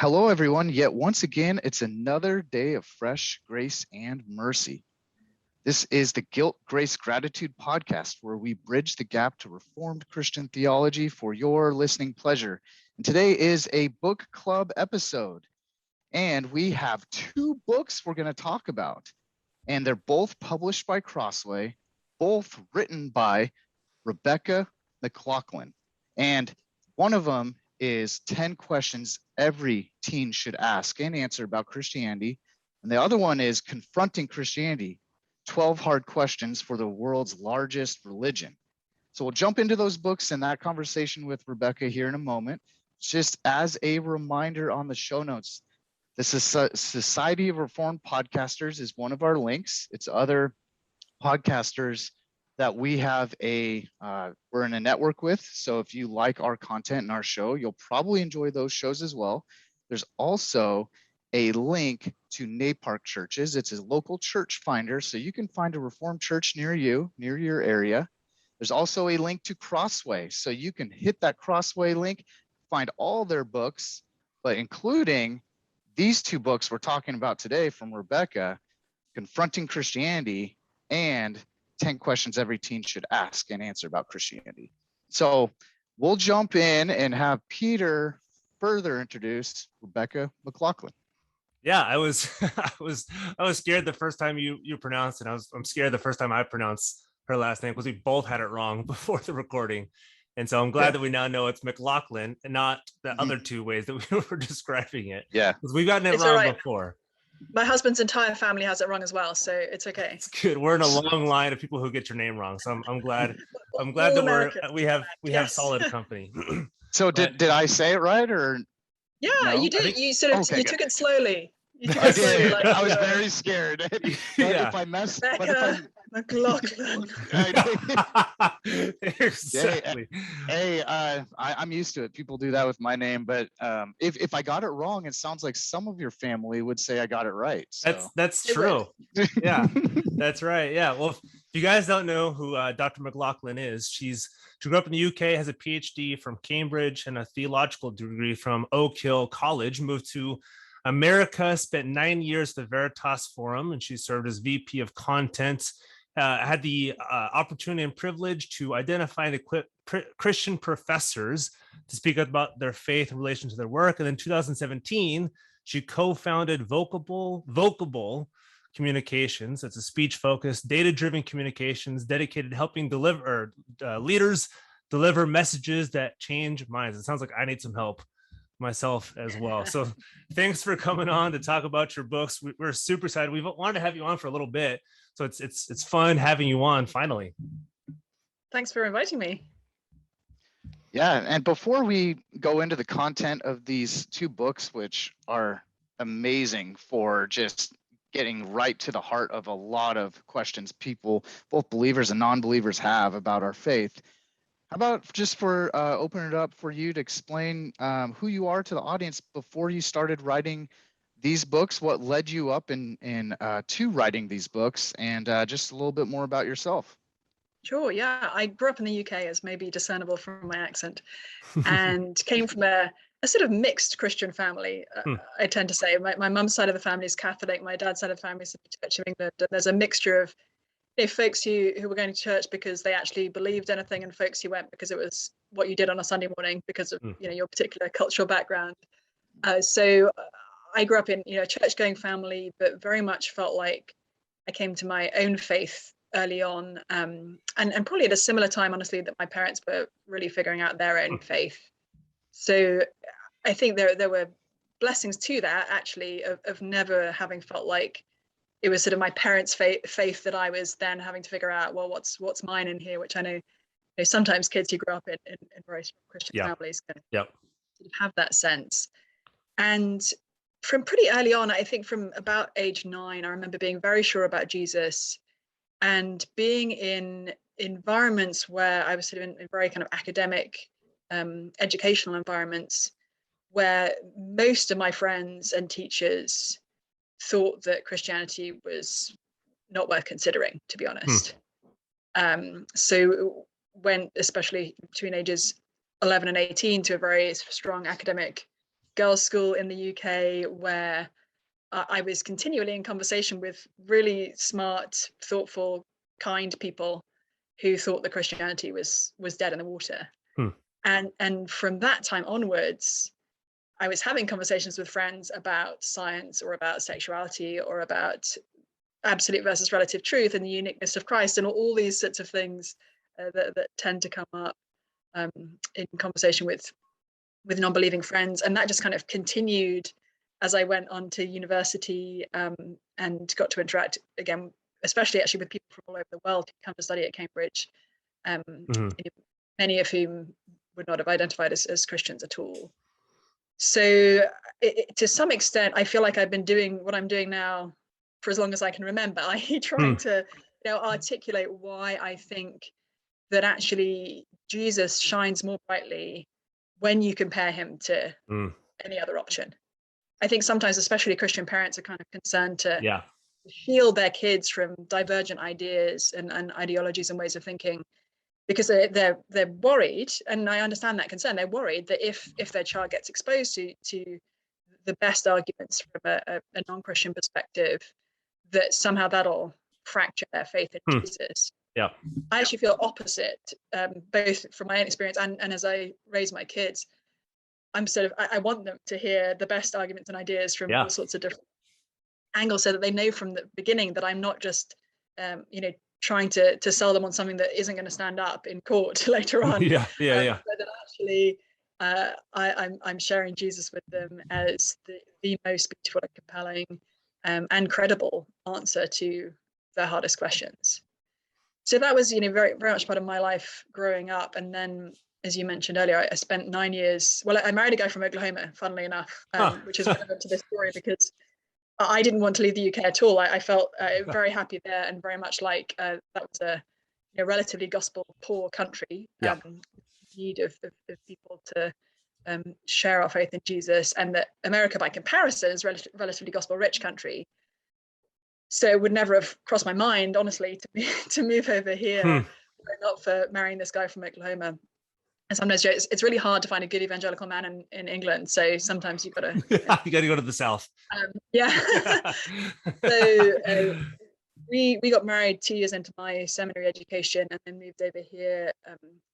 Hello, everyone. Yet once again, it's another day of fresh grace and mercy. This is the Guilt, Grace, Gratitude podcast, where we bridge the gap to Reformed Christian theology for your listening pleasure. And today is a book club episode. And we have two books we're going to talk about. And they're both published by Crossway, both written by Rebecca McLaughlin. And one of them is 10 questions every teen should ask and answer about Christianity. And the other one is Confronting Christianity, 12 hard questions for the world's largest religion. So we'll jump into those books and that conversation with Rebecca here in a moment. Just as a reminder on the show notes, the Society of Reformed Podcasters is one of our links. It's other podcasters that we have we're in a network with. So if you like our content and our show, you'll probably enjoy those shows as well. There's also a link to NAPARC churches. It's a local church finder, so you can find a Reformed church near you, near your area. There's also a link to Crossway, so you can hit that Crossway link, find all their books, but including these two books we're talking about today from Rebecca, Confronting Christianity and 10 questions every teen should ask and answer about Christianity. So we'll jump in and have Peter further introduce Rebecca McLaughlin. Yeah, I was scared the first time you pronounced it. I'm scared the first time I pronounced her last name because we both had it wrong before the recording. And so I'm glad that we now know it's McLaughlin and not the other two ways that we were describing it. Yeah. Because we've gotten it wrong before. My husband's entire family has it wrong as well, so it's okay. It's good. We're in a long line of people who get your name wrong, so I'm glad. I'm glad that we have solid company. So did I say it right or? Yeah, no? You did. You sort of you took it slowly. I did. I was very scared. If I messed, McLaughlin. Exactly. Hey, I'm used to it. People do that with my name, but if I got it wrong, it sounds like some of your family would say I got it right. So. That's true. Yeah, that's right. Yeah. Well, if you guys don't know who Dr. McLaughlin is, she grew up in the UK, has a PhD from Cambridge and a theological degree from Oak Hill College, moved to America, spent 9 years at the Veritas Forum, and she served as VP of Content. Had the opportunity and privilege to identify and equip Christian professors to speak about their faith in relation to their work. And in 2017, she co-founded Vocable Communications. It's a speech-focused, data-driven communications dedicated to helping leaders deliver messages that change minds. It sounds like I need some help myself as well. So thanks for coming on to talk about your books. We're super excited. We've wanted to have you on for a little bit. So it's fun having you on finally. Thanks for inviting me. Yeah, and before we go into the content of these two books, which are amazing for just getting right to the heart of a lot of questions people, both believers and non-believers, have about our faith, how about just for open it up for you to explain who you are to the audience before you started writing these books, what led you up to writing these books, and just a little bit more about yourself. Sure, yeah. I grew up in the UK, as may be discernible from my accent, and came from a sort of mixed Christian family, I tend to say. My mum's side of the family is Catholic, my dad's side of the family is the Church of England, and there's a mixture of folks who were going to church because they actually believed anything, and folks who went because it was what you did on a Sunday morning because of your particular cultural background. So I grew up in a church-going family, but very much felt like I came to my own faith early on, and probably at a similar time, honestly, that my parents were really figuring out their own faith. So I think there were blessings to that, actually, of never having felt like it was sort of my parents' faith that I was then having to figure out, well, what's mine in here, which I know sometimes kids who grow up in very strong Christian families can sort of have that sense. And from pretty early on, I think from about age 9, I remember being very sure about Jesus and being in environments where I was sort of in very kind of academic, educational environments where most of my friends and teachers thought that Christianity was not worth considering, to be honest. So went, especially between ages 11 and 18, to a very strong academic girls' school in the UK where I was continually in conversation with really smart, thoughtful, kind people who thought that Christianity was dead in the water. And from that time onwards, I was having conversations with friends about science or about sexuality or about absolute versus relative truth and the uniqueness of Christ and all these sorts of things that tend to come up in conversation with non-believing friends. And that just kind of continued as I went on to university and got to interact again, especially actually with people from all over the world who come to study at Cambridge, many of whom would not have identified as Christians at all. So to some extent, I feel like I've been doing what I'm doing now for as long as I can remember, i.e. trying to articulate why I think that actually Jesus shines more brightly when you compare him to any other option. I think sometimes, especially Christian parents, are kind of concerned to shield their kids from divergent ideas and ideologies and ways of thinking, because they're worried, and I understand that concern. They're worried that if their child gets exposed to the best arguments from a non-Christian perspective, that somehow that'll fracture their faith in Jesus. Yeah, I actually feel opposite, both from my own experience and as I raise my kids. I'm sort of, I want them to hear the best arguments and ideas from all sorts of different angles, so that they know from the beginning that I'm not just, trying to sell them on something that isn't going to stand up in court later on. But that actually, I'm sharing Jesus with them as the most beautiful and compelling and credible answer to their hardest questions. So that was, very, very much part of my life growing up. And then, as you mentioned earlier, I spent 9 years. Well, I married a guy from Oklahoma, funnily enough, which is relevant to this story because I didn't want to leave the UK at all. I felt very happy there, and very much like that was a relatively gospel poor country. Need of people to share our faith in Jesus, and that America, by comparison, is relatively gospel rich country. So it would never have crossed my mind, honestly, to move over here, not for marrying this guy from Oklahoma. And sometimes it's really hard to find a good evangelical man in England. So sometimes you've got to you got to go to the South. So we got married 2 years into my seminary education, and then moved over here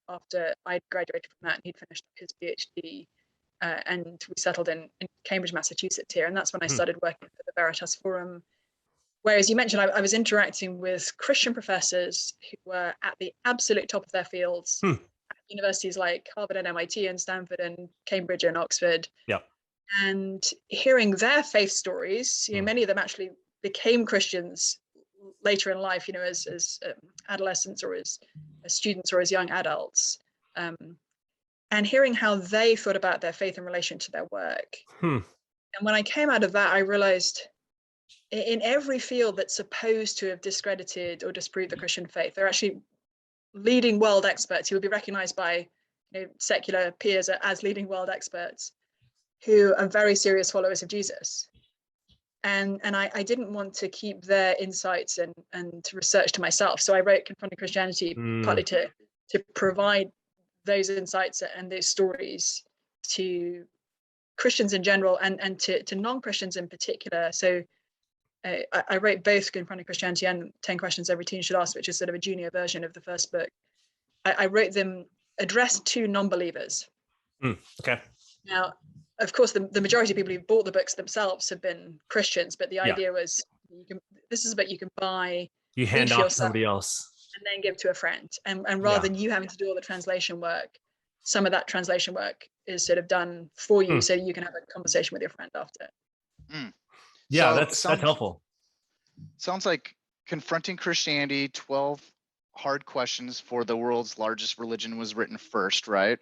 after I'd graduated from that and he'd finished his PhD. And we settled in Cambridge, Massachusetts here. And that's when I started working for the Veritas Forum. Whereas you mentioned I was interacting with Christian professors who were at the absolute top of their fields at universities like Harvard and MIT and Stanford and Cambridge and Oxford. And hearing their faith stories, many of them actually became Christians later in life, as adolescents or as students or as young adults. And hearing how they thought about their faith in relation to their work. And when I came out of that, I realized in every field that's supposed to have discredited or disproved the Christian faith, they're actually leading world experts who will be recognized by secular peers as leading world experts who are very serious followers of Jesus. And I didn't want to keep their insights and research to myself. So I wrote Confronting Christianity partly to provide those insights and those stories to Christians in general and to non-Christians in particular. So I wrote both Confronting Christianity and 10 Questions Every Teen Should Ask, which is sort of a junior version of the first book. I wrote them addressed to non-believers. Okay. Now, of course, the majority of people who bought the books themselves have been Christians, but the idea was this is a book you can buy, you hand off to somebody else, and then give to a friend. And rather than you having to do all the translation work, some of that translation work is sort of done for you, so you can have a conversation with your friend after. Yeah, So that's helpful. Sounds like Confronting Christianity, 12 hard questions for the world's largest religion was written first, right?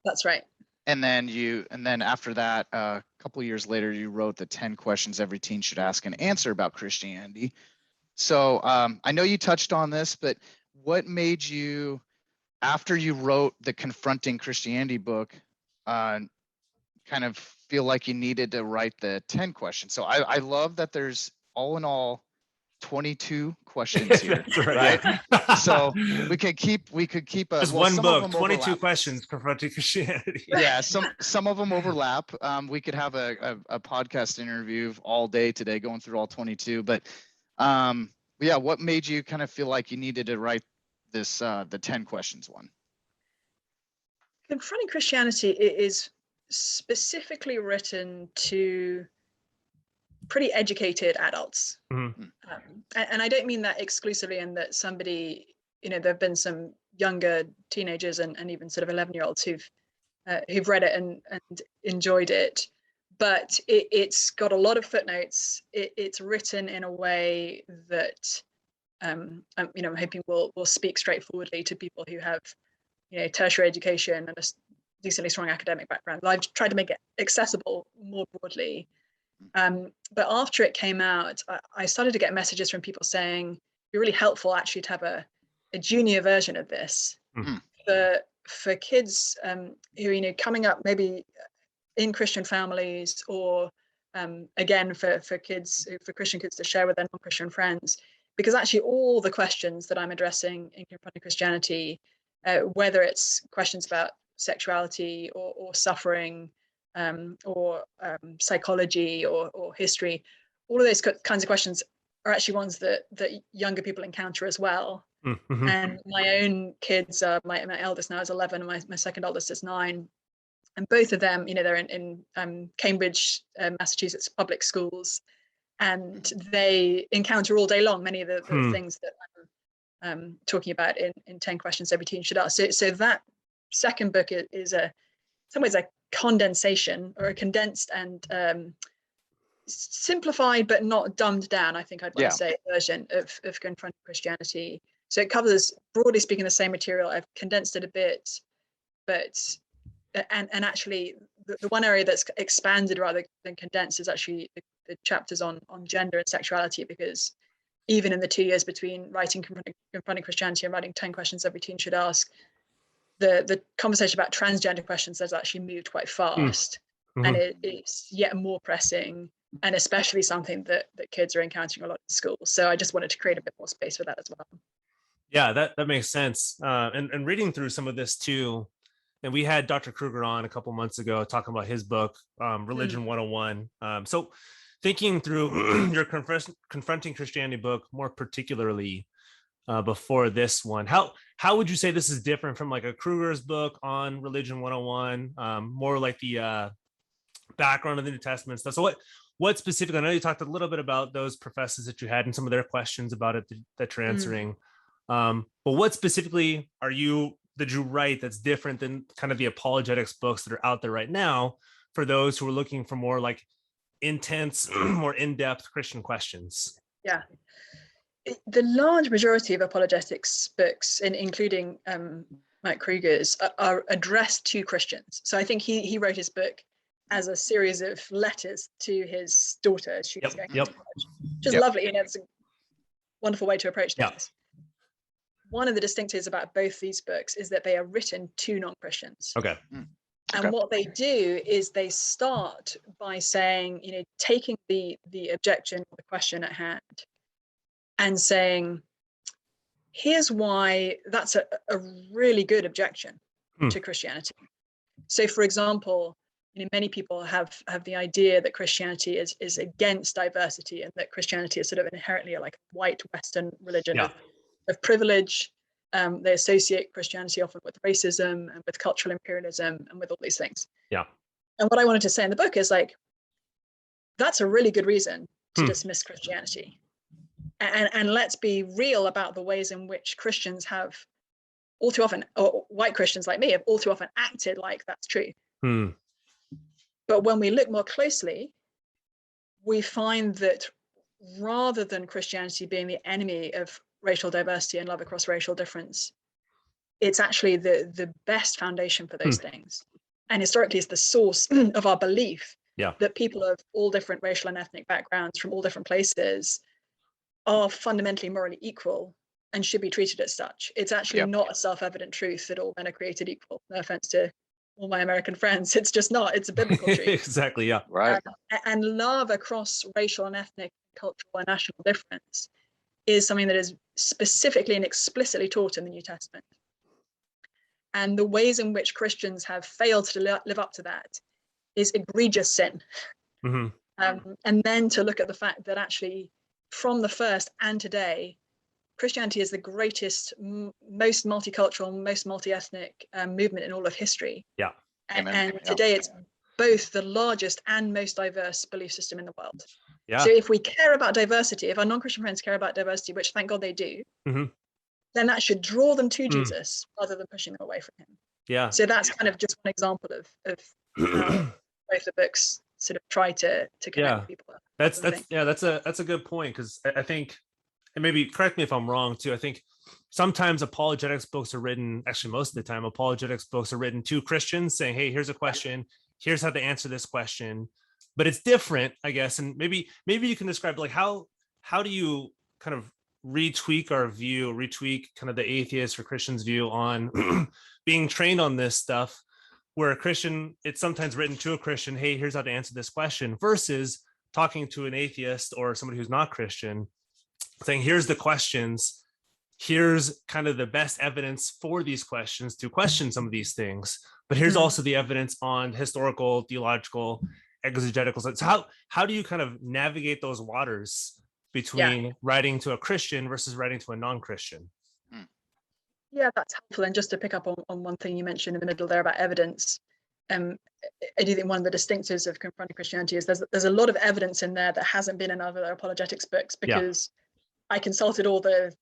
That's right. And then after that, a couple years later, you wrote the 10 questions every teen should ask and answer about Christianity. So I know you touched on this, but what made you, after you wrote the Confronting Christianity book, kind of feel like you needed to write the 10 questions? So I love that there's all in all 22 questions here, That's right? Yeah. So we could keep Just one book, 22 questions, Confronting Christianity. Yeah, some of them overlap. We could have a podcast interview all day today going through all 22. But yeah, what made you kind of feel like you needed to write this the 10 questions one? Confronting Christianity is specifically written to pretty educated adults. Mm-hmm. And I don't mean that exclusively in that somebody, there have been some younger teenagers and even sort of 11-year-olds who've read it and enjoyed it, but it's got a lot of footnotes. It's written in a way that I'm hoping will speak straightforwardly to people who have tertiary education and a decently strong academic background. I've tried to make it accessible more broadly. But after it came out, I started to get messages from people saying it'd be really helpful actually to have a junior version of this for kids who coming up maybe in Christian families, or again for Christian kids to share with their non-Christian friends, because actually all the questions that I'm addressing in Confronting Christianity, whether it's questions about sexuality or suffering, or psychology or history, all of those kinds of questions are actually ones that younger people encounter as well. Mm-hmm. And my own kids, my eldest now is 11 and my second oldest is 9, and both of them, they're in Cambridge, Massachusetts public schools, and they encounter all day long many of the things that I'm talking about in 10 questions every teen should ask. So that second book is in some ways a condensation, or a condensed and simplified but not dumbed down, I think I'd want to say, version of Confronting Christianity. So it covers, broadly speaking, the same material. I've condensed it a bit, but and actually the one area that's expanded rather than condensed is actually the chapters on gender and sexuality, because even in the 2 years between writing Confronting Christianity and writing 10 questions every teen should ask, the conversation about transgender questions has actually moved quite fast. Mm-hmm. And it's yet more pressing, and especially something that kids are encountering a lot in school. So I just wanted to create a bit more space for that as well. Yeah, that makes sense. And reading through some of this too, and we had Dr. Kruger on a couple months ago talking about his book, Religion 101. So thinking through your Confronting Christianity book more particularly, before this one, how would you say this is different from like a Kruger's book on Religion 101, more like the background of the New Testament stuff? So what specifically, I know you talked a little bit about those professors that you had and some of their questions about it that you're answering, but what specifically did you write that's different than kind of the apologetics books that are out there right now for those who are looking for more like intense, more in-depth Christian questions? Yeah. The large majority of apologetics books, including Mike Kruger's, are addressed to Christians. So I think he wrote his book as a series of letters to his daughter as she was going to college, which is lovely. It's a wonderful way to approach things. One of the distinctives about both these books is that they are written to non-Christians. Okay. And what they do is they start by saying, taking the objection or the question at hand and saying, here's why that's a really good objection to Christianity. So, for example, many people have the idea that Christianity is against diversity, and that Christianity is sort of inherently like a white Western religion of privilege. They associate Christianity often with racism and with cultural imperialism and with all these things. Yeah. And what I wanted to say in the book is like, that's a really good reason to dismiss Christianity. And let's be real about the ways in which Christians have all too often, or white Christians like me have all too often acted like that's true. But when we look more closely, we find that rather than Christianity being the enemy of racial diversity and love across racial difference, it's actually the best foundation for those things. And historically, it's the source of our belief that people of all different racial and ethnic backgrounds from all different places are fundamentally morally equal and should be treated as such. It's actually not a self-evident truth that all men are created equal. No offense to all my American friends. It's just not. It's a biblical truth. Exactly, yeah. And love across racial and ethnic, cultural and national difference is something that is specifically and explicitly taught in the New Testament. And the ways in which Christians have failed to live up to that is egregious sin. And then to look at the fact that actually from the first and today, Christianity is the greatest, most multicultural, most multi-ethnic movement in all of history. Yeah. And today it's both the largest and most diverse belief system in the world. Yeah. So if we care about diversity, if our non-Christian friends care about diversity, which thank God they do, then that should draw them to Jesus rather than pushing them away from him. Yeah. So that's kind of just one example of both the books sort of try to connect people. That's a good point, because I think, and maybe correct me if I'm wrong too, I think sometimes apologetics books are written, actually most of the time apologetics books are written to Christians saying, hey, here's a question, here's how to answer this question. But it's different, I guess. And maybe you can describe like how do you kind of retweak kind of the atheist or Christian's view on being trained on this stuff, where a Christian, it's sometimes written to a Christian, hey, here's how to answer this question, versus talking to an atheist or somebody who's not Christian, saying, here's the questions, here's kind of the best evidence for these questions to question some of these things, but here's also the evidence on historical, theological, exegetical. So how do you kind of navigate those waters between writing to a Christian versus writing to a non-Christian? Yeah, that's helpful. And just to pick up on one thing you mentioned in the middle there about evidence, I do think one of the distinctives of Confronting Christianity is there's a lot of evidence in there that hasn't been in other apologetics books, because I consulted all the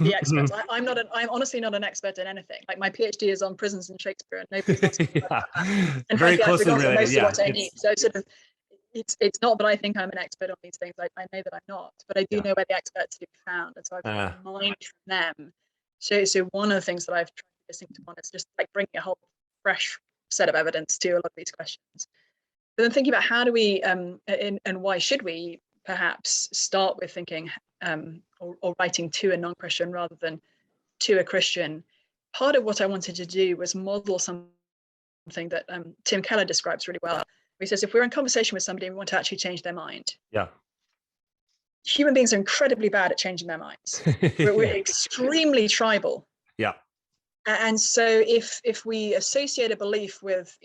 experts. I'm honestly not an expert in anything. Like my PhD is on prisons and Shakespeare, and nobody's asking me about that. And very closely related. Most of what I need. So sort of, it's not that I think I'm an expert on these things. I know that I'm not, but I do know where the experts to be found, and so I've mined from them. So one of the things that I've tried to listen to is just like bringing a whole fresh set of evidence to a lot of these questions. But then thinking about how do we and why should we perhaps start with thinking or writing to a non-Christian rather than to a Christian. Part of what I wanted to do was model something that Tim Keller describes really well. He says, if we're in conversation with somebody and we want to actually change their mind, human beings are incredibly bad at changing their minds. We're extremely tribal. Yeah. And so if we associate a belief with,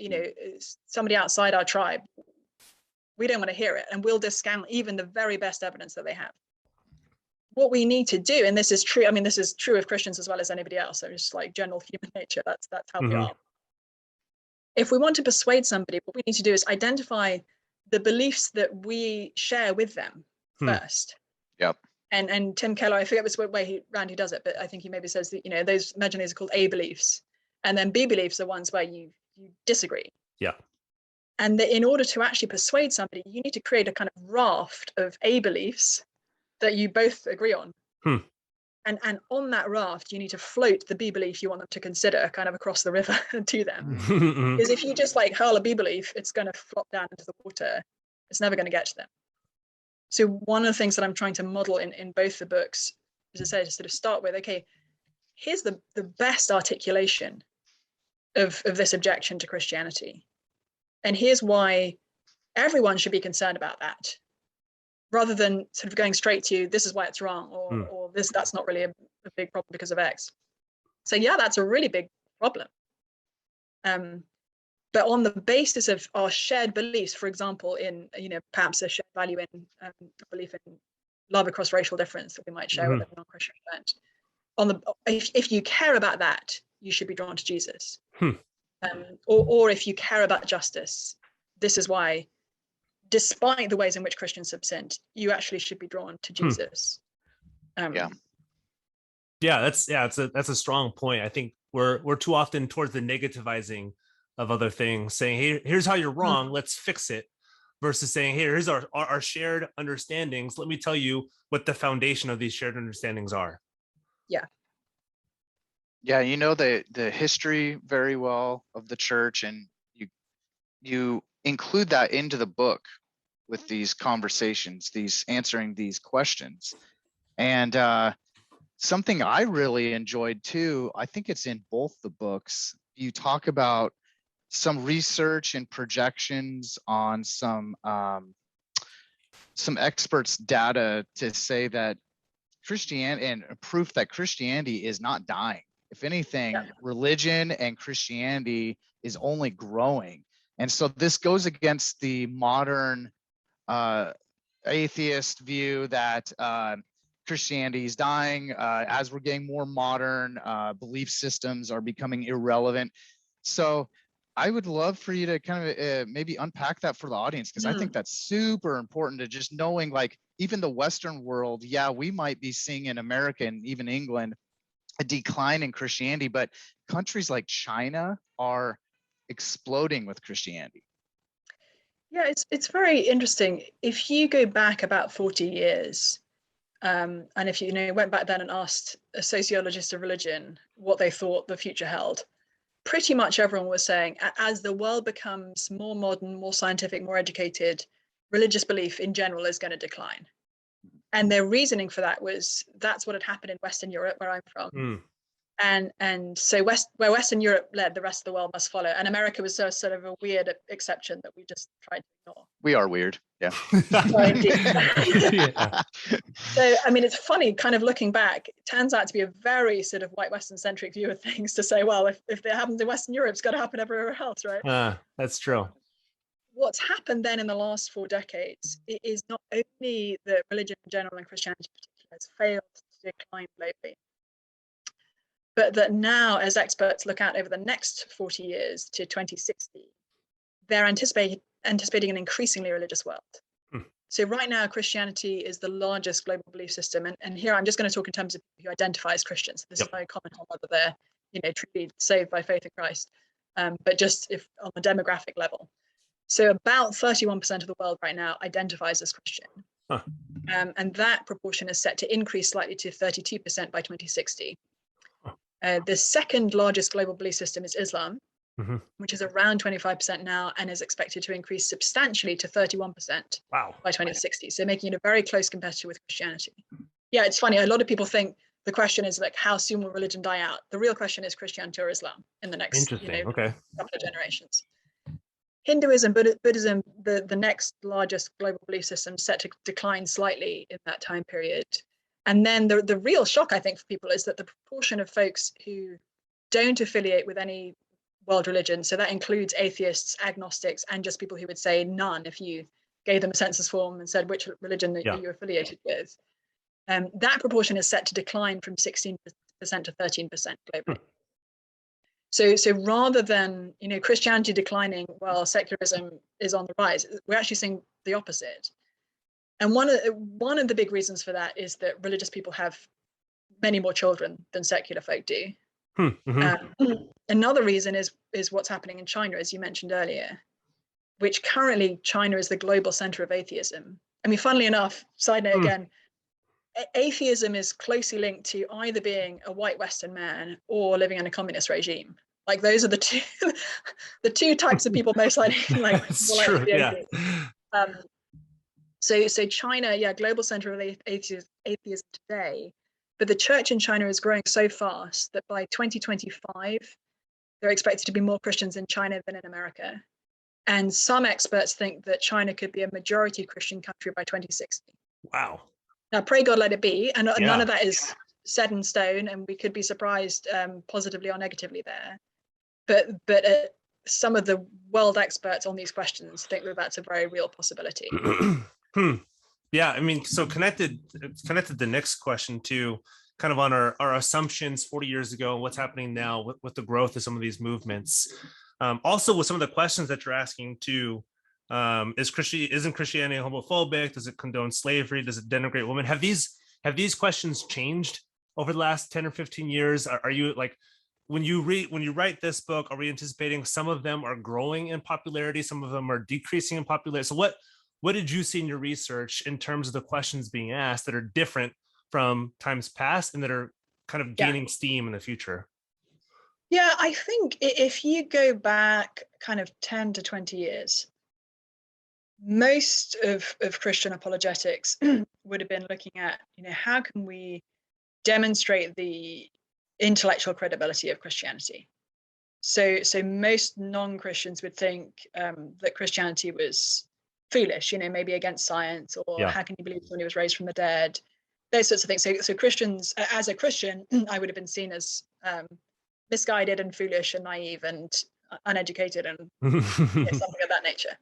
somebody outside our tribe, we don't want to hear it, and we'll discount even the very best evidence that they have. What we need to do, and this is true, this is true of Christians as well as anybody else, so just like general human nature, that's how we are. If we want to persuade somebody, what we need to do is identify the beliefs that we share with them first. Yep. And Tim Keller, I forget which way Randy does it, but I think he maybe says that, those imagine these are called A beliefs, and then B beliefs are ones where you disagree. Yeah. And that in order to actually persuade somebody, you need to create a kind of raft of A beliefs that you both agree on. And on that raft, you need to float the B belief you want them to consider kind of across the river to them. Because if you just hurl a B belief, it's going to flop down into the water. It's never going to get to them. So one of the things that I'm trying to model in both the books, as I say, to sort of start with, okay, here's the best articulation of this objection to Christianity. And here's why everyone should be concerned about that, rather than sort of going straight to this is why it's wrong, or that's not really a big problem because of X. So yeah, that's a really big problem. But on the basis of our shared beliefs, for example, in perhaps a shared value in belief in love across racial difference that we might share with a non-Christian friend. If you care about that, you should be drawn to Jesus. Or if you care about justice, this is why, despite the ways in which Christians have sinned, you actually should be drawn to Jesus. That's a strong point. I think we're too often towards the negativizing of other things, saying, hey, here's how you're wrong, let's fix it, versus saying, hey, here's our shared understandings, let me tell you what the foundation of these shared understandings are. The history very well of the church, and you include that into the book with these conversations, these answering these questions. And something I really enjoyed too, I think it's in both the books, you talk about some research and projections on some experts' data to say that Christianity and proof that Christianity is not dying. If anything, Yeah. religion and Christianity is only growing. And so this goes against the modern atheist view that Christianity is dying. As we're getting more modern, belief systems are becoming irrelevant. So I would love for you to kind of maybe unpack that for the audience, because I think that's super important to just knowing, like, even the Western world, yeah, we might be seeing in America and even England a decline in Christianity, but countries like China are exploding with Christianity. Yeah, it's very interesting. If you go back about 40 years, and if you went back then and asked a sociologist of religion what they thought the future held, pretty much everyone was saying, as the world becomes more modern, more scientific, more educated, religious belief in general is going to decline. And their reasoning for that was that's what had happened in Western Europe, where I'm from. And so where Western Europe led, the rest of the world must follow. And America was sort of a weird exception that we just tried to ignore. We are weird. Yeah. Yeah. So, I mean, it's funny kind of looking back, it turns out to be a very sort of white Western centric view of things to say, well, if it happens in Western Europe, it's got to happen everywhere else, right? That's true. What's happened then in the last 4 decades is not only that religion in general and Christianity in particular has failed to decline globally, but that now, as experts look out over the next 40 years to 2060, they're anticipating an increasingly religious world. So right now, Christianity is the largest global belief system. And here I'm just going to talk in terms of who identify as Christians. This is no comment on whether they're truly saved by faith in Christ, but just if on the demographic level. So about 31% of the world right now identifies as Christian. And that proportion is set to increase slightly to 32% by 2060. The second largest global belief system is Islam, which is around 25% now and is expected to increase substantially to 31% by 2060. So making it a very close competitor with Christianity. Yeah, it's funny. A lot of people think the question is like, how soon will religion die out? The real question is Christianity or Islam in the next couple of generations. Hinduism, Buddhism, the next largest global belief system, set to decline slightly in that time period. And then the real shock, I think, for people is that the proportion of folks who don't affiliate with any world religion, so that includes atheists, agnostics, and just people who would say none if you gave them a census form and said which religion that you're affiliated with, that proportion is set to decline from 16% to 13% globally. So rather than Christianity declining while secularism is on the rise, we're actually seeing the opposite. And one of the big reasons for that is that religious people have many more children than secular folk do. Another reason is what's happening in China, as you mentioned earlier, which currently China is the global center of atheism. I mean, funnily enough, side note again, atheism is closely linked to either being a white Western man or living in a communist regime. Like those are the two types of people most likely So China, global center of atheism today, but the church in China is growing so fast that by 2025, there are expected to be more Christians in China than in America. And some experts think that China could be a majority Christian country by 2060. Wow. Now, pray God let it be. And none of that is set in stone, and we could be surprised positively or negatively there. But some of the world experts on these questions think that that's a very real possibility. Yeah, I mean, so connected the next question to kind of on our assumptions 40 years ago and what's happening now with the growth of some of these movements. Also with some of the questions that you're asking too, isn't Christianity homophobic? Does it condone slavery? Does it denigrate women? Have these questions changed over the last 10 or 15 years? Are you like, when you write this book, are we anticipating some of them are growing in popularity, some of them are decreasing in popularity? So what did you see in your research in terms of the questions being asked that are different from times past and that are kind of gaining steam in the future? Yeah, I think if you go back kind of 10 to 20 years, most of Christian apologetics would have been looking at, how can we demonstrate the intellectual credibility of Christianity? So most non-Christians would think that Christianity was foolish, maybe against science, or how can you believe somebody was raised from the dead? those sorts of things. So Christians, as a Christian, I would have been seen as misguided and foolish and naive and uneducated and something of that nature.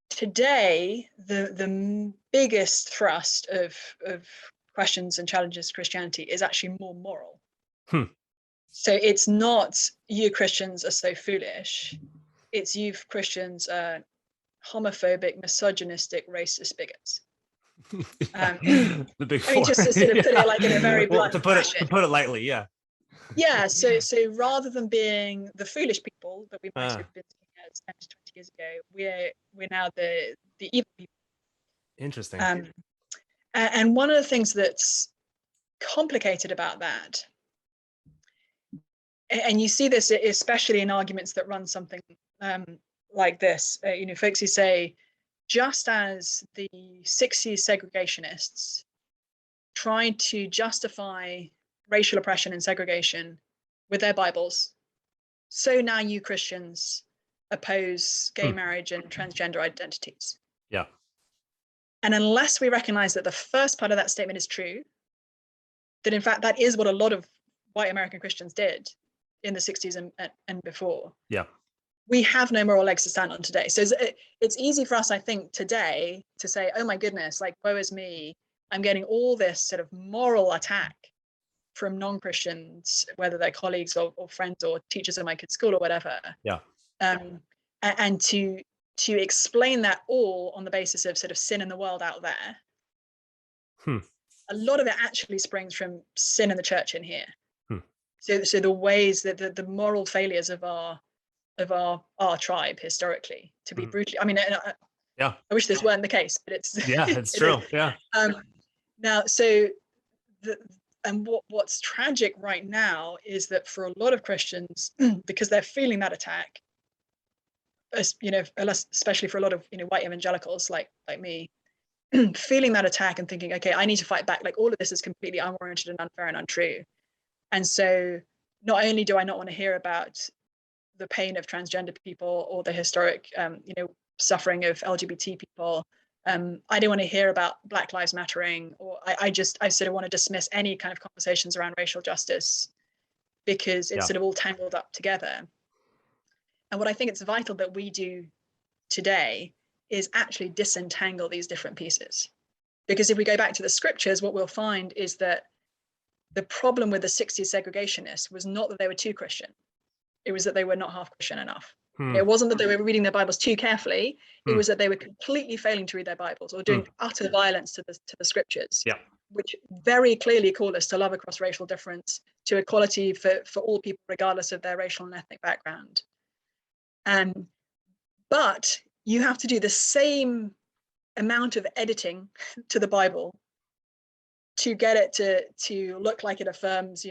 Today, the biggest thrust of questions and challenges to Christianity is actually more moral. So it's not you Christians are so foolish. It's you Christians are homophobic, misogynistic, racist bigots. The big four. I mean, just to sort of put it like in a very blunt to put fashion. it lightly, yeah. Yeah. So rather than being the foolish people that we might have been seeing as 10 to 20 years ago, we're now the evil people. Interesting. And one of the things that's complicated about that, and you see this especially in arguments that run something like this, folks who say, just as the 60s segregationists tried to justify racial oppression and segregation with their Bibles, so now you Christians oppose gay marriage and transgender identities. Yeah. And unless we recognize that the first part of that statement is true, that in fact that is what a lot of white American Christians did in the 60s and before. Yeah. We have no moral legs to stand on today. So it's easy for us, I think, today to say, oh my goodness, like, woe is me. I'm getting all this sort of moral attack from non-Christians, whether they're colleagues or friends or teachers in my kid's school or whatever. Yeah. And to explain that all on the basis of sort of sin in the world out there. A lot of it actually springs from sin in the church in here. So the ways that the moral failures of our tribe historically, to be brutally, I mean, I wish this weren't the case, but it's it's true. Yeah. Now, so what's tragic right now is that for a lot of Christians, because they're feeling that attack, especially for a lot of white evangelicals like me, feeling that attack and thinking, okay, I need to fight back. Like, all of this is completely unwarranted and unfair and untrue. And so not only do I not want to hear about the pain of transgender people or the historic, suffering of LGBT people, I don't want to hear about Black Lives Mattering, or I sort of want to dismiss any kind of conversations around racial justice because it's sort of all tangled up together. And what I think it's vital that we do today is actually disentangle these different pieces. Because if we go back to the scriptures, what we'll find is that the problem with the 60s segregationists was not that they were too Christian. It was that they were not half Christian enough. It wasn't that they were reading their Bibles too carefully. It was that they were completely failing to read their Bibles or doing utter violence to the scriptures, which very clearly call us to love across racial difference, to equality for all people, regardless of their racial and ethnic background. But you have to do the same amount of editing to the Bible to get it to look like it affirms,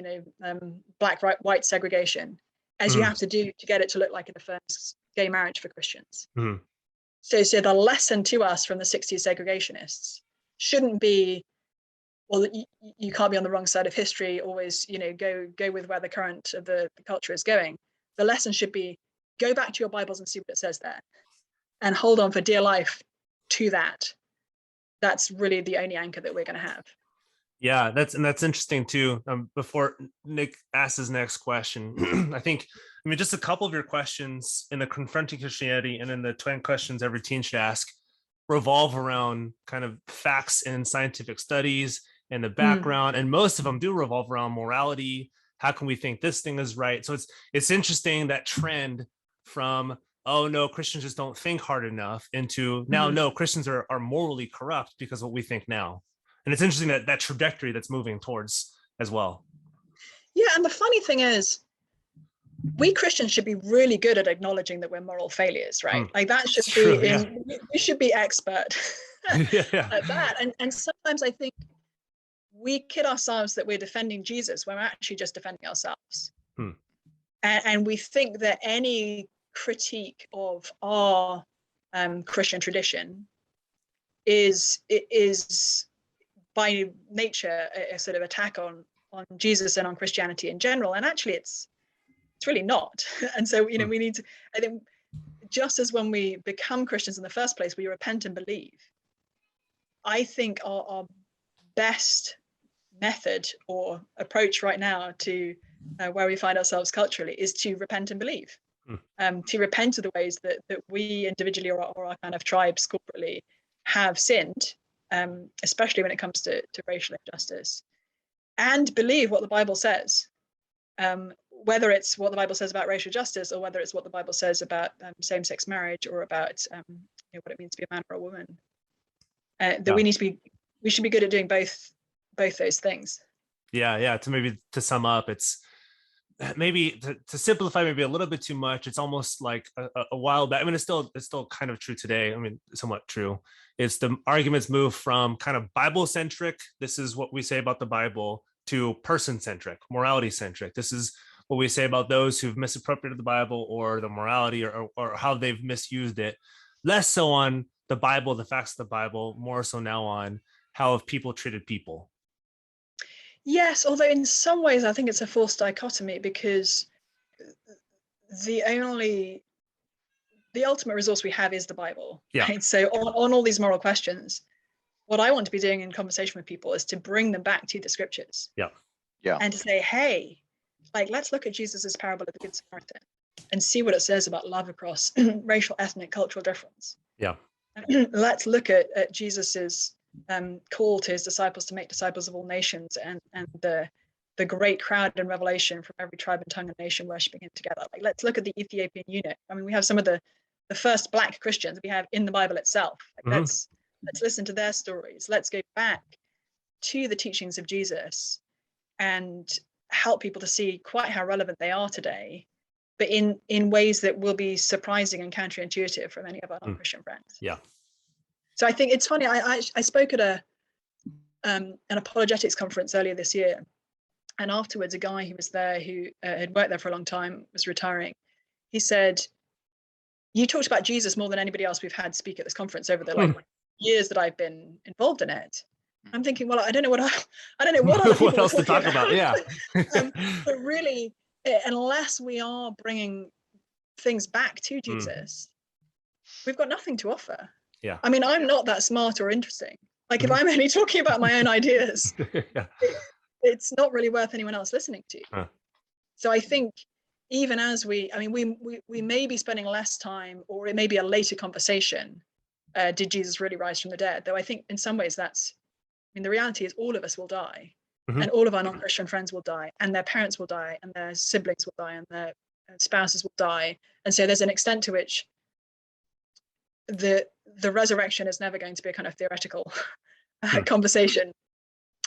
black, white segregation, as you have to do to get it to look like it affirms gay marriage for Christians. So the lesson to us from the 60s segregationists shouldn't be, well, you can't be on the wrong side of history, always, go with where the current of the culture is going. The lesson should be, go back to your Bibles and see what it says there and hold on for dear life to that. That's really the only anchor that we're going to have. Yeah, that's interesting too. Before Nick asks his next question, I mean, just a couple of your questions in the Confronting Christianity and in the 20 questions every teen should ask revolve around kind of facts and scientific studies and the background, and most of them do revolve around morality. How can we think this thing is right? So it's interesting, that trend from, oh no, Christians just don't think hard enough, into now, no, Christians are morally corrupt because of what we think now. And it's interesting that trajectory that's moving towards as well. Yeah, and the funny thing is, we Christians should be really good at acknowledging that we're moral failures, right? Like that should we should be expert at that. And sometimes I think we kid ourselves that we're defending Jesus when we're actually just defending ourselves. And we think that any critique of our Christian tradition is by nature a sort of attack on Jesus and on Christianity in general, and actually it's really not. And so we need to, I think, just as when we become Christians in the first place, we repent and believe. I think our best method or approach right now to where we find ourselves culturally is to repent and believe. To repent of the ways that we individually or our kind of tribes corporately have sinned, especially when it comes to racial injustice, and believe what the Bible says, whether it's what the Bible says about racial justice or whether it's what the Bible says about same-sex marriage or about what it means to be a man or a woman. We should be good at doing both those things. Yeah. To sum up, it's maybe to simplify maybe a little bit too much. It's almost like a while back. I mean, it's still kind of true today. I mean, somewhat true. It's the arguments move from kind of Bible centric. This is what we say about the Bible, to person centric, morality centric. This is what we say about those who've misappropriated the Bible or the morality or how they've misused it. Less so on the Bible, the facts of the Bible, more so now on how have people treated people. Yes, although in some ways I think it's a false dichotomy, because the ultimate resource we have is the Bible. Yeah. Right? So on all these moral questions, what I want to be doing in conversation with people is to bring them back to the scriptures. Yeah. And to say, hey, like, let's look at Jesus's parable of the Good Samaritan and see what it says about love across racial, ethnic, cultural difference. Yeah. Let's look at Jesus's call to his disciples to make disciples of all nations, and the great crowd in Revelation from every tribe and tongue and nation worshiping him together. Like, let's look at the Ethiopian eunuch. I mean, we have some of the first Black Christians we have in the Bible itself. Like, let's listen to their stories. Let's go back to the teachings of Jesus and help people to see quite how relevant they are today, but in ways that will be surprising and counterintuitive for many of our non-Christian friends. Yeah. So I think it's funny. I spoke at an apologetics conference earlier this year, and afterwards, a guy who was there who had worked there for a long time, was retiring. He said, "You talked about Jesus more than anybody else we've had speak at this conference over the years that I've been involved in it." I'm thinking, well, I don't know what other people what else to talk about. Yeah. But really, unless we are bringing things back to Jesus, we've got nothing to offer. Yeah. I mean, I'm not that smart or interesting. Like, if I'm only talking about my own ideas, it's not really worth anyone else listening to. So I think even as we may be spending less time, or it may be a later conversation, did Jesus really rise from the dead? Though I think in some ways the reality is all of us will die, and all of our non-Christian friends will die, and their parents will die, and their siblings will die, and their spouses will die. And so there's an extent to which the resurrection is never going to be a kind of theoretical conversation.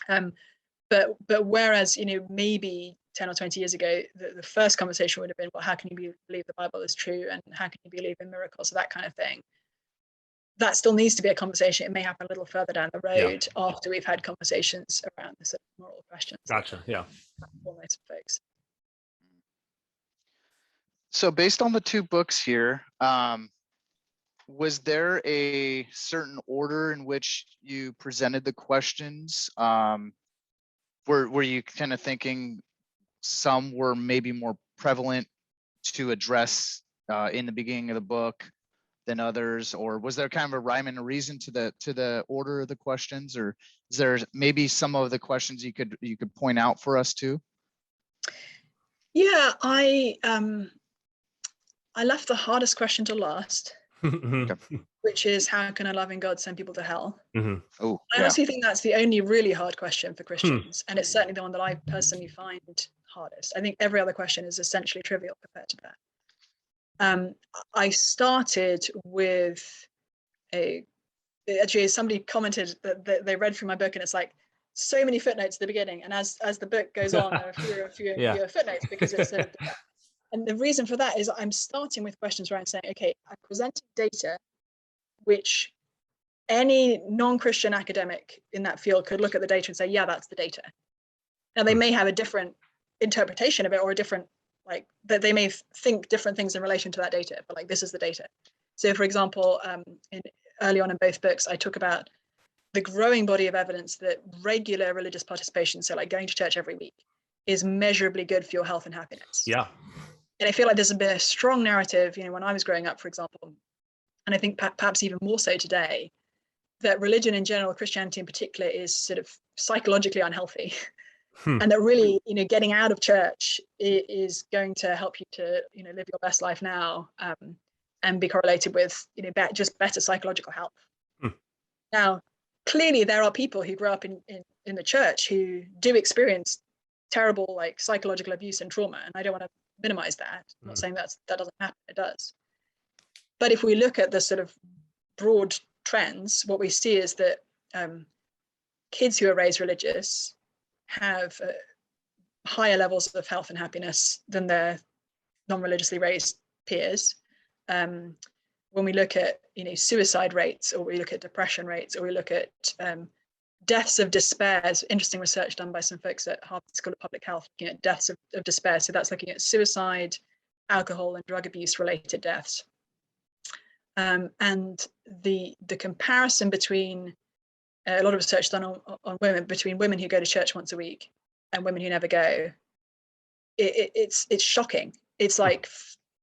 But whereas, maybe 10 or 20 years ago, the first conversation would have been, well, how can you believe the Bible is true, and how can you believe in miracles, that kind of thing. That still needs to be a conversation. It may happen a little further down the road after we've had conversations around the sort of moral questions. Gotcha. Yeah. For most folks. So based on the two books here, was there a certain order in which you presented the questions? Were you kind of thinking some were maybe more prevalent to address in the beginning of the book than others, or was there kind of a rhyme and a reason to the order of the questions, or is there maybe some of the questions you could point out for us too? Yeah, I left the hardest question to last, which is, how can a loving God send people to hell? I honestly think that's the only really hard question for Christians, and it's certainly the one that I personally find hardest. I think every other question is essentially trivial compared to that. I started with actually somebody commented that they read through my book, and it's like so many footnotes at the beginning, and as the book goes on, there are fewer footnotes, because it's and the reason for that is I'm starting with questions where I'm saying, okay, I'm presenting data which any non-Christian academic in that field could look at the data and say, yeah, that's the data. Now, they may have a different interpretation of it, or a different, like, that they may think different things in relation to that data, but like, this is the data. So for example, early on in both books, I talk about the growing body of evidence that regular religious participation, so like going to church every week, is measurably good for your health and happiness. Yeah. And I feel like there's been a strong narrative, when I was growing up, for example, and I think perhaps even more so today, that religion in general, Christianity in particular, is sort of psychologically unhealthy. And that really, getting out of church is going to help you to, live your best life now, and be correlated with, just better psychological health. Now, clearly there are people who grow up in the church who do experience terrible, like, psychological abuse and trauma, and I don't want to minimize that. I'm not saying that doesn't happen, it does. But if we look at the sort of broad trends, what we see is that kids who are raised religious have higher levels of health and happiness than their non-religiously raised peers. When we look at suicide rates, or we look at depression rates, or we look at deaths of despair, there's interesting research done by some folks at Harvard School of Public Health looking at deaths of despair. So that's looking at suicide, alcohol, and drug abuse related deaths. And the comparison between a lot of research done on women, between women who go to church once a week and women who never go, it's shocking. It's like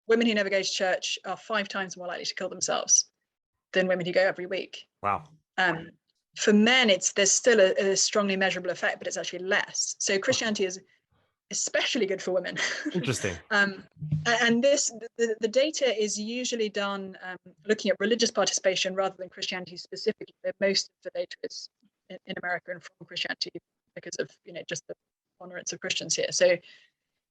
women who never go to church are 5 times more likely to kill themselves than women who go every week. Wow. For men, there's still a strongly measurable effect, but it's actually less. So Christianity is especially good for women. Interesting. And the data is usually done looking at religious participation rather than Christianity specifically. Most of the data is in America and from Christianity because of just the tolerance of Christians here. So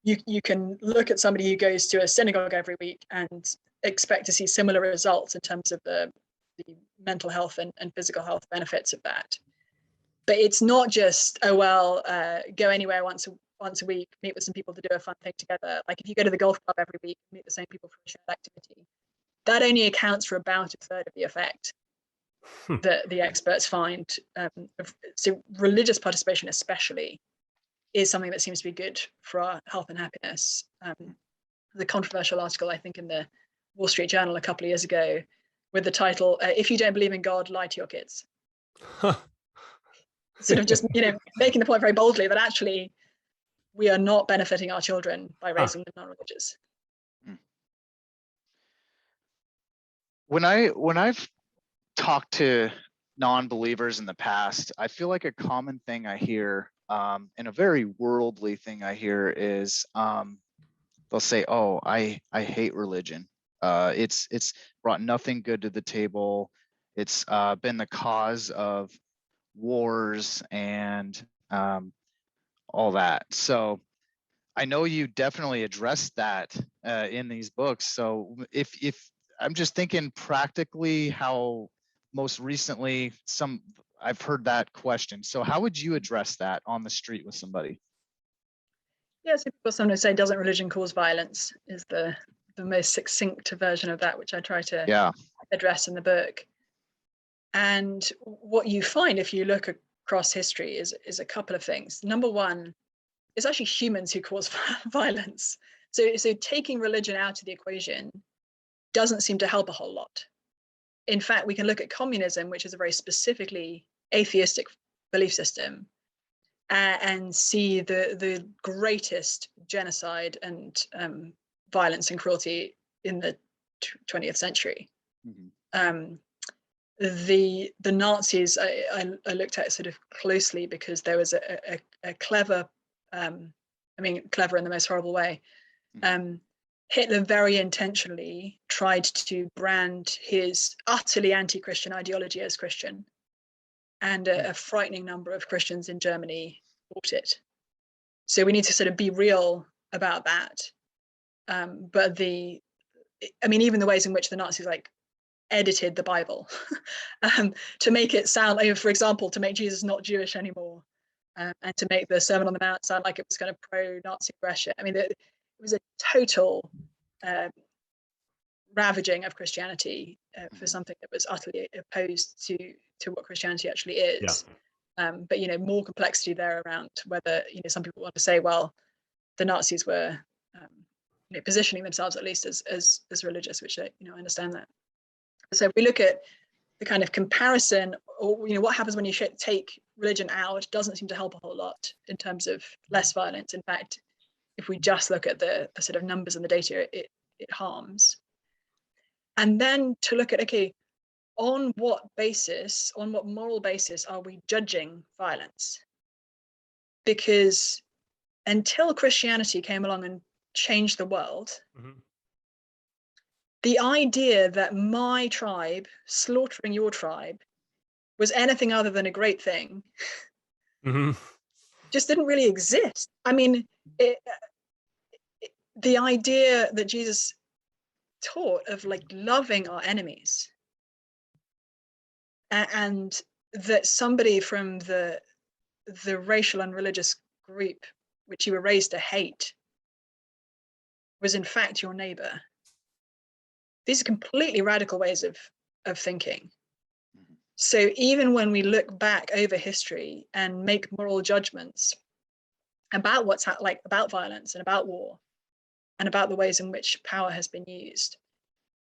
you can look at somebody who goes to a synagogue every week and expect to see similar results in terms of the mental health and physical health benefits of that. But it's not just go anywhere once a week, meet with some people to do a fun thing together. Like if you go to the golf club every week, meet the same people for a shared activity, that only accounts for about a third of the effect that the experts find. So religious participation especially is something that seems to be good for our health and happiness. The controversial article, I think, in the Wall Street Journal a couple of years ago with the title, "If you don't believe in God, lie to your kids." Sort of just, making the point very boldly that actually we are not benefiting our children by raising them non-religious. When I've talked to non-believers in the past, I feel like a common thing I hear, and a very worldly thing I hear is they'll say, "Oh, I hate religion. It's brought nothing good to the table. It's been the cause of wars and all that." So I know you definitely addressed that in these books. So if I'm just thinking practically, how most recently I've heard that question. So how would you address that on the street with somebody? Yeah, so people sometimes say, "Doesn't religion cause violence?" is the most succinct version of that, which I try to address in the book. And what you find if you look across history is a couple of things. Number one, it's actually humans who cause violence. So taking religion out of the equation doesn't seem to help a whole lot. In fact, we can look at communism, which is a very specifically atheistic belief system, and see the greatest genocide and violence and cruelty in the 20th century. The Nazis I looked at sort of closely because there was a clever, clever in the most horrible way. Hitler very intentionally tried to brand his utterly anti-Christian ideology as Christian, and a frightening number of Christians in Germany bought it. So we need to sort of be real about that. But even the ways in which the Nazis edited the Bible to make it sound like, for example, to make Jesus not Jewish anymore, and to make the Sermon on the Mount sound like it was kind of pro-Nazi aggression. It was a total ravaging of Christianity for something that was utterly opposed to what Christianity actually is. But more complexity there around whether some people want to say, well, the Nazis were positioning themselves at least as religious, which I understand that. So if we look at the kind of comparison, or what happens when you take religion out, it doesn't seem to help a whole lot in terms of less violence. In fact, if we just look at the sort of numbers and the data, it harms. And then to look at, okay, on what moral basis are we judging violence? Because until Christianity came along and changed the world, the idea that my tribe slaughtering your tribe was anything other than a great thing just didn't really exist. I mean, the idea that Jesus taught of like loving our enemies, and that somebody from the racial and religious group which you were raised to hate was in fact your neighbor. These are completely radical ways of thinking. So even when we look back over history and make moral judgments about about violence and about war and about the ways in which power has been used,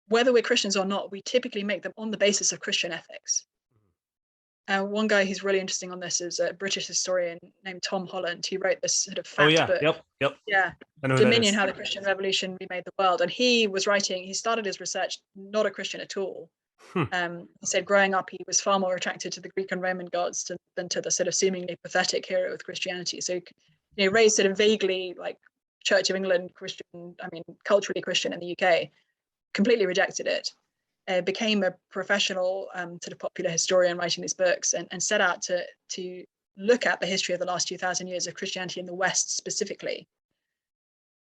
whether we're Christians or not, we typically make them on the basis of Christian ethics. One guy who's really interesting on this is a British historian named Tom Holland. He wrote this sort of fact book. Yep. Yeah, Dominion, How the Christian Revolution Remade the World. And he started his research not a Christian at all. He said growing up, he was far more attracted to the Greek and Roman gods than to the sort of seemingly pathetic hero with Christianity. So, raised sort of vaguely like Church of England Christian, culturally Christian in the UK, completely rejected it. Became a professional sort of popular historian writing these books and set out to look at the history of the last 2,000 years of Christianity in the West specifically.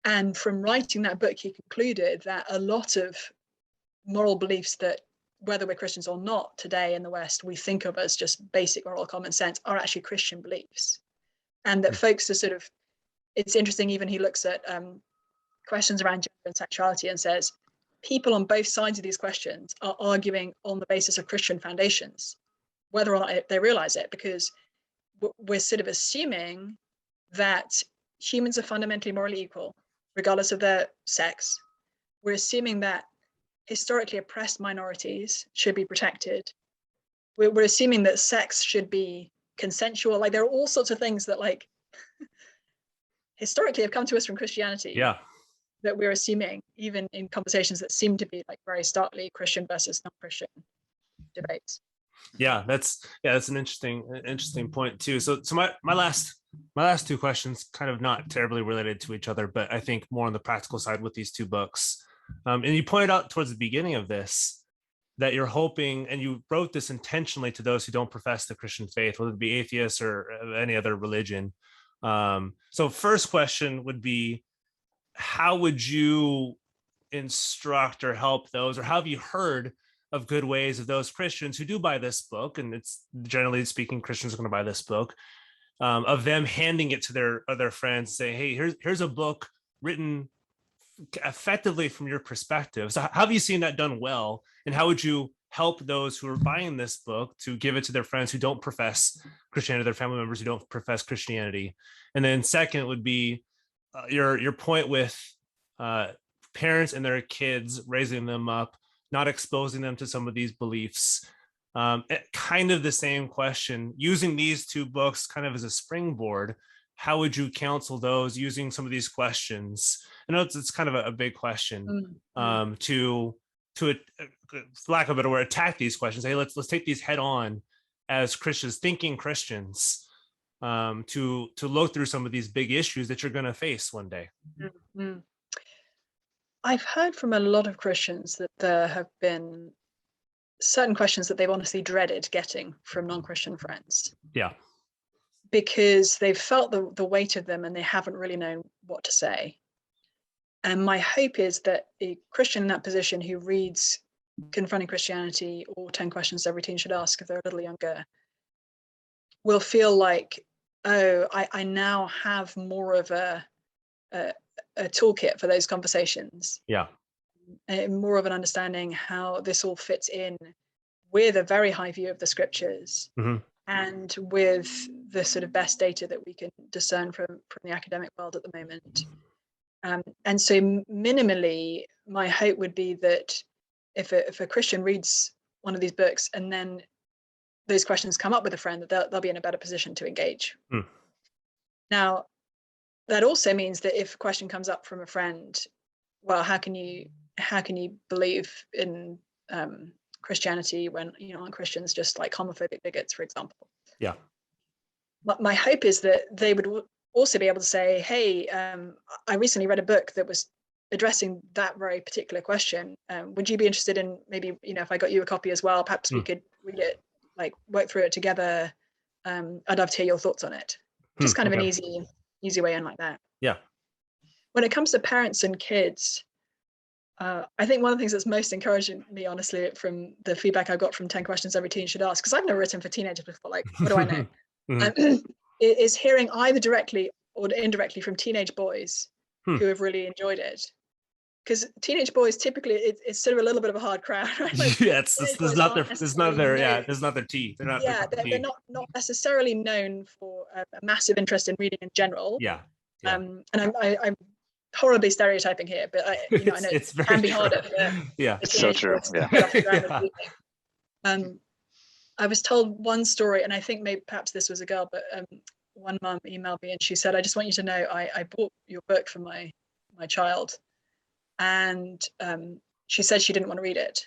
And from writing that book, he concluded that a lot of moral beliefs that, whether we're Christians or not today in the West, we think of as just basic moral common sense are actually Christian beliefs. And that folks are sort of, it's interesting, even he looks at questions around gender and sexuality and says, people on both sides of these questions are arguing on the basis of Christian foundations, whether or not they realize it, because we're sort of assuming that humans are fundamentally morally equal, regardless of their sex. We're assuming that historically oppressed minorities should be protected. We're assuming that sex should be consensual. Like, there are all sorts of things that like historically have come to us from Christianity. Yeah. That we're assuming, even in conversations that seem to be like very starkly Christian versus non-Christian debates. Yeah, that's an interesting point too. So my last two questions, kind of not terribly related to each other, but I think more on the practical side with these two books. And you pointed out towards the beginning of this that you're hoping, and you wrote this intentionally to those who don't profess the Christian faith, whether it be atheists or any other religion. So first question would be, how would you instruct or help those, or how have you heard of good ways of those Christians who do buy this book, and it's generally speaking Christians are going to buy this book, of them handing it to their other friends, say, hey, here's a book written effectively from your perspective. So how have you seen that done well, and how would you help those who are buying this book to give it to their friends who don't profess Christianity, their family members who don't profess Christianity? And then second would be your point with parents and their kids, raising them up, not exposing them to some of these beliefs. Kind of the same question, using these two books kind of as a springboard. How would you counsel those using some of these questions? I know it's kind of a big question, to for lack of a better word, attack these questions. Hey, let's take these head on as Christians, thinking Christians. To look through some of these big issues that you're going to face one day. Mm-hmm. I've heard from a lot of Christians that there have been certain questions that they've honestly dreaded getting from non-Christian friends. Yeah. Because they've felt the weight of them and they haven't really known what to say. And my hope is that a Christian in that position who reads Confronting Christianity or 10 Questions Every Teen Should Ask if they're a little younger will feel like, oh, I now have more of a toolkit for those conversations. Yeah. And more of an understanding how this all fits in with a very high view of the scriptures, and with the sort of best data that we can discern from the academic world at the moment. And so minimally, my hope would be that if a Christian reads one of these books and then those questions come up with a friend, that they'll be in a better position to engage. Now, that also means that if a question comes up from a friend, well, how can you believe in Christianity when, aren't Christians just like homophobic bigots, for example? Yeah. But my hope is that they would also be able to say, hey, I recently read a book that was addressing that very particular question. Would you be interested in maybe, if I got you a copy as well, perhaps we could read it, like work through it together. I'd love to hear your thoughts on it. Just kind of an easy way in like that. Yeah. When it comes to parents and kids, I think one of the things that's most encouraging me, honestly, from the feedback I got from 10 Questions Every Teen Should Ask, because I've never written for teenagers before, like, what do I know? Is hearing either directly or indirectly from teenage boys who have really enjoyed it. Because teenage boys typically, it's sort of a little bit of a hard crowd, right? Like, yeah, it's not their tea. They're not necessarily known for a massive interest in reading in general. Yeah. And I'm horribly stereotyping here, but I know it can be harder. It's so true. I was told one story, and I think perhaps this was a girl, but one mum emailed me and she said, I just want you to know I bought your book for my child, and she said she didn't want to read it,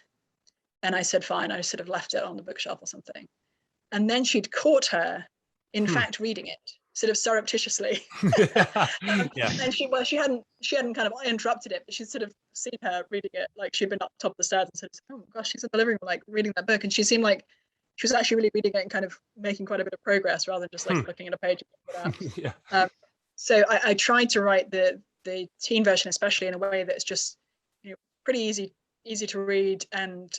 and I said fine. I sort of left it on the bookshelf or something, and then she'd caught her in fact reading it, sort of surreptitiously. And she hadn't kind of interrupted it, but she'd sort of seen her reading it, like she'd been up top of the stairs and said, oh my gosh, she's in the living room like reading that book, and she seemed like she was actually really reading it and kind of making quite a bit of progress rather than just like looking at a page. So I tried to write the teen version, especially, in a way that's just pretty easy to read, and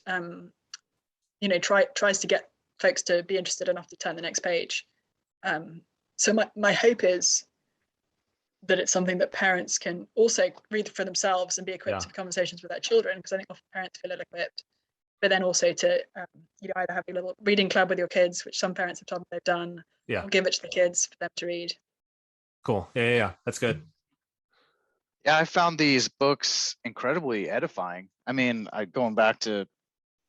tries to get folks to be interested enough to turn the next page. So my hope is that it's something that parents can also read for themselves and be equipped to have conversations with their children, because I think often parents feel ill-equipped. But then also to either have a little reading club with your kids, which some parents have told me they've done, or give it to the kids for them to read. Cool. Yeah. That's good. Yeah, I found these books incredibly edifying. I mean, going back to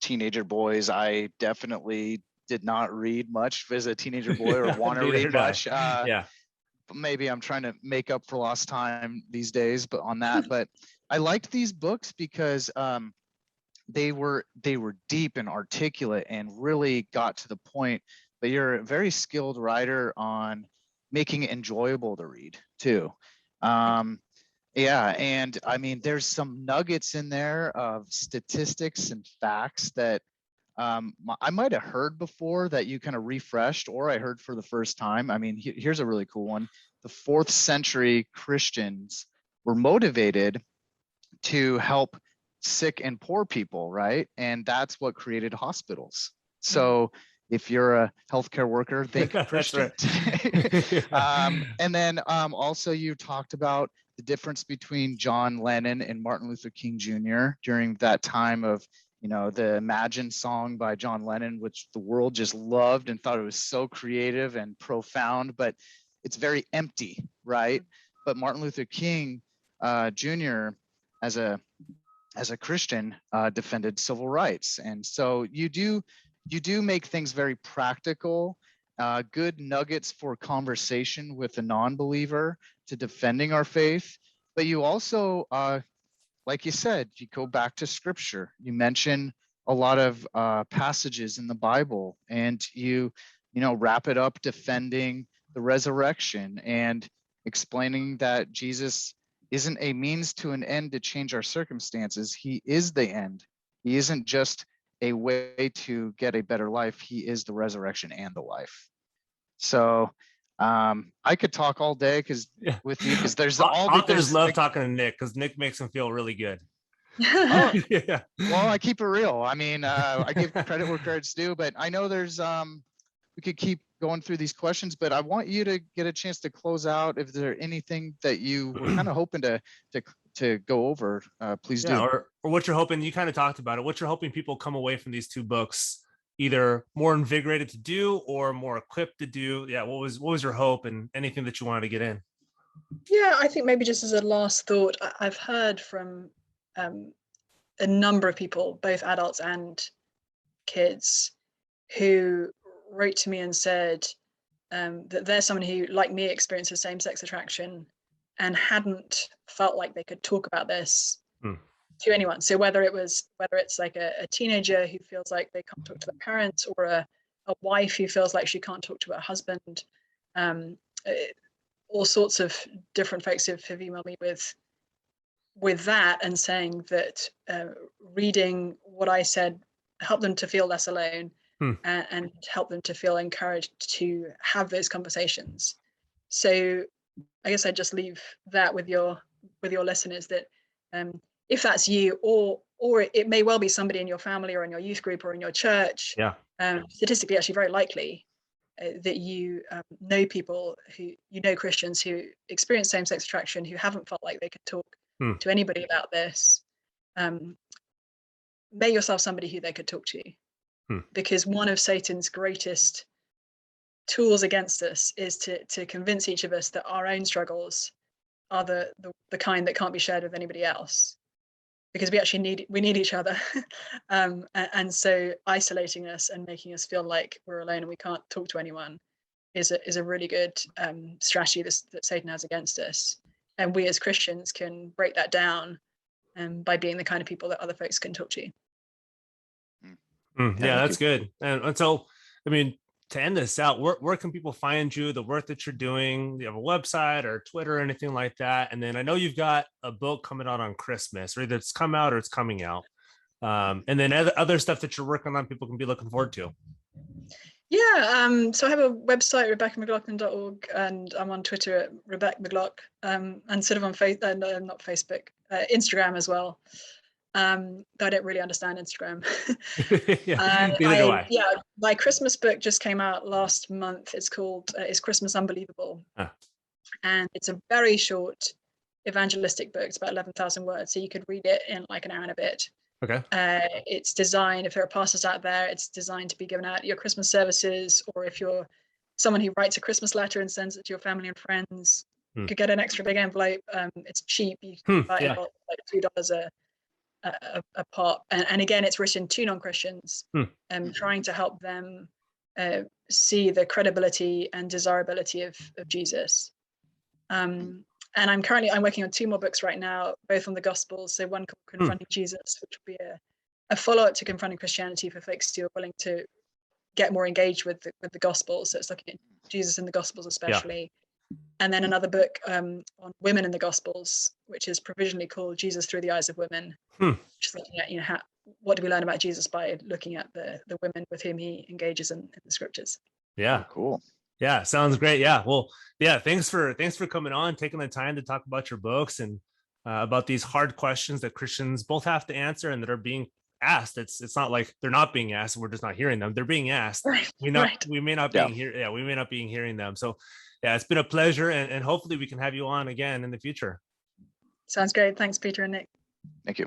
teenager boys, I definitely did not read much as a teenager boy or want to read much. Maybe I'm trying to make up for lost time these days, but I liked these books because they were deep and articulate and really got to the point. But you're a very skilled writer on making it enjoyable to read too. And I mean, there's some nuggets in there of statistics and facts that I might have heard before that you kind of refreshed, or I heard for the first time. I mean, here's a really cool one. The 4th century Christians were motivated to help sick and poor people, right? And that's what created hospitals. So if you're a healthcare worker, think Christian. And then also you talked about the difference between John Lennon and Martin Luther King Jr. during that time of, the Imagine song by John Lennon, which the world just loved and thought it was so creative and profound, but it's very empty, right? But Martin Luther King Jr. as a Christian defended civil rights. And so you do make things very practical, good nuggets for conversation with a non-believer to defending our faith. But you also, like you said, you go back to scripture. You mention a lot of passages in the Bible, and you wrap it up defending the resurrection and explaining that Jesus isn't a means to an end to change our circumstances. He is the end. He isn't just a way to get a better life. He is the resurrection and the life. So I could talk all day with you, because there's authors love talking to Nick, because Nick makes them feel really good. Well, I keep it real. I mean, I give credit where credit's due, but I know there's we could keep going through these questions, but I want you to get a chance to close out. If there's anything that you were kind of hoping to go over, please do. Or what you're hoping, you kind of talked about it, what you're hoping people come away from these 2 books either more invigorated to do or more equipped to do. What was your hope, and anything that you wanted to get in? I think maybe just as a last thought, I've heard from a number of people, both adults and kids, who wrote to me and said that they're someone who, like me, experiences same-sex attraction and hadn't felt like they could talk about this to anyone. So whether it's like a teenager who feels like they can't talk to their parents, or a wife who feels like she can't talk to her husband, all sorts of different folks have emailed me with that, and saying that reading what I said helped them to feel less alone, and help them to feel encouraged to have those conversations. So I guess I just leave that with your listeners, that if that's you, or it may well be somebody in your family or in your youth group or in your church, statistically actually very likely that you know people who, Christians who experience same-sex attraction, who haven't felt like they could talk to anybody about this. Make yourself somebody who they could talk to, because one of Satan's greatest tools against us is to convince each of us that our own struggles are the kind that can't be shared with anybody else, because we actually need each other. And so isolating us and making us feel like we're alone and we can't talk to anyone is a really good strategy that Satan has against us. And we as Christians can break that down by being the kind of people that other folks can talk to. Yeah, that's good. And so, I mean, to end this out, where can people find you, the work that you're doing? Do you have a website or Twitter or anything like that? And then I know you've got a book coming out on Christmas, or either it's come out or it's coming out. And then other stuff that you're working on, people can be looking forward to. Yeah, so I have a website, RebeccaMcLaughlin.org, and I'm on Twitter at Rebecca McLaughlin, and sort of on not Facebook, Instagram as well. Though I don't really understand Instagram. Neither do I. Yeah, my Christmas book just came out last month. It's called Is Christmas Unbelievable? And it's a very short evangelistic book. It's about 11,000 words, so you could read it in like an hour and a bit. Okay. It's designed, if there are pastors out there, it's designed to be given out at your Christmas services, or if you're someone who writes a Christmas letter and sends it to your family and friends, you could get an extra big envelope. It's cheap. You can buy it for like $2 a pop. And again, it's written to non-Christians, trying to help them see the credibility and desirability of Jesus. And I'm working on 2 more books right now, both on the Gospels. So one called Confronting Jesus, which will be a follow-up to Confronting Christianity for folks who are willing to get more engaged with the Gospels. So it's looking at Jesus in the Gospels especially. And then another book on women in the Gospels, which is provisionally called Jesus Through the Eyes of Women, which is looking at, what do we learn about Jesus by looking at the women with whom he engages in the scriptures. Yeah, cool. Yeah, sounds great. Yeah, well, yeah, thanks for coming on, taking the time to talk about your books and about these hard questions that Christians both have to answer and that are being asked. It's not like they're not being asked, we're just not hearing them. They're being asked. We may not be hearing them. So yeah, it's been a pleasure, and hopefully we can have you on again in the future. Sounds great. Thanks, Peter and Nick. Thank you.